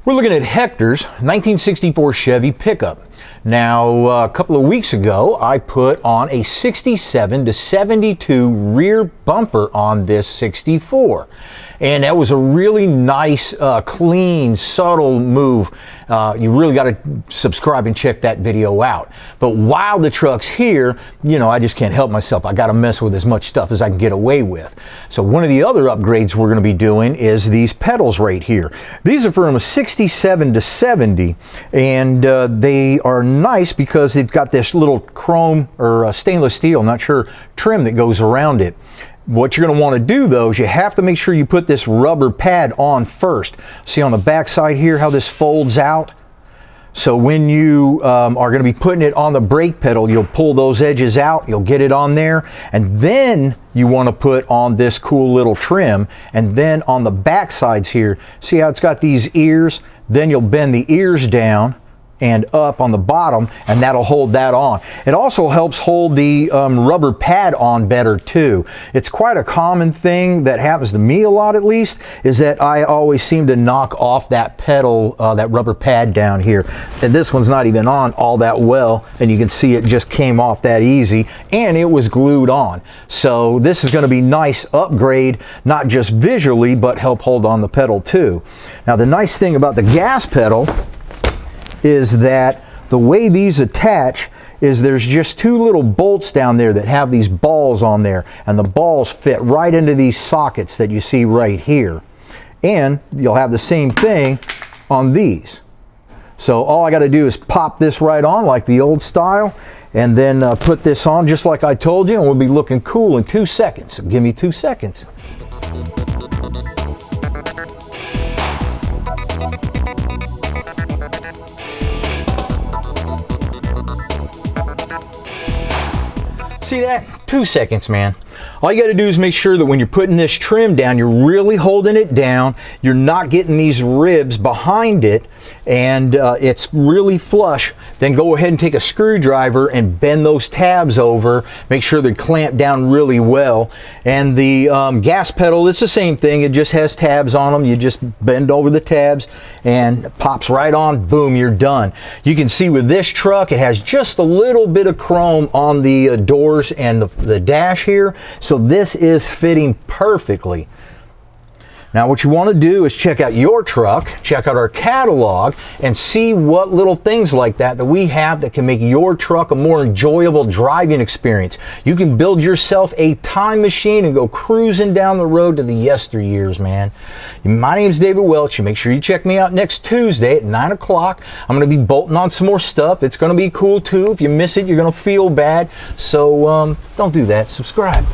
We're looking at Hector's 1964 Chevy Pickup. Now, a couple of weeks ago, I put on a 67 to 72 rear bumper on this 64. And that was a really nice, clean, subtle move. You really got to subscribe and check that video out. But while the truck's here, you know, I just can't help myself. I got to mess with as much stuff as I can get away with. So one of the other upgrades we're going to be doing is these pedals right here. These are from a 67 to 70, and they are nice because they've got this little chrome or stainless steel, I'm not sure, trim that goes around it. What you're going to want to do though is you have to make sure you put this rubber pad on first. See on the back side here how this folds out? So when you are going to be putting it on the brake pedal, you'll pull those edges out, you'll get it on there, and then you want to put on this cool little trim. And then on the back sides here, see how it's got these ears? Then you'll bend the ears down and up on the bottom, and that'll hold that on. It also helps hold the rubber pad on better too. It's quite a common thing that happens to me a lot, at least, is that I always seem to knock off that pedal, that rubber pad down here. And this one's not even on all that well, and you can see it just came off that easy, and it was glued on. So this is going to be nice upgrade, not just visually, but help hold on the pedal too. Now the nice thing about the gas pedal is that the way these attach is there's just two little bolts down there that have these balls on there, and the balls fit right into these sockets that you see right here. And you'll have the same thing on these. So all I got to do is pop this right on like the old style, and then put this on just like I told you, and we'll be looking cool in 2 seconds. So give me 2 seconds. See that? 2 seconds, man. All you got to do is make sure that when you're putting this trim down, you're really holding it down. You're not getting these ribs behind it, and it's really flush. Then go ahead and take a screwdriver and bend those tabs over. Make sure they're clamped down really well. And the gas pedal, it's the same thing. It just has tabs on them. You just bend over the tabs and it pops right on. Boom, you're done. You can see with this truck, it has just a little bit of chrome on the doors and the dash here. So this is fitting perfectly. Now what you want to do is check out your truck, check out our catalog, and see what little things like that we have that can make your truck a more enjoyable driving experience. You can build yourself a time machine and go cruising down the road to the yesteryears, man. My name's David Welch. Make sure you check me out next Tuesday at 9 o'clock. I'm going to be bolting on some more stuff. It's going to be cool too. If you miss it, you're going to feel bad. So don't do that. Subscribe.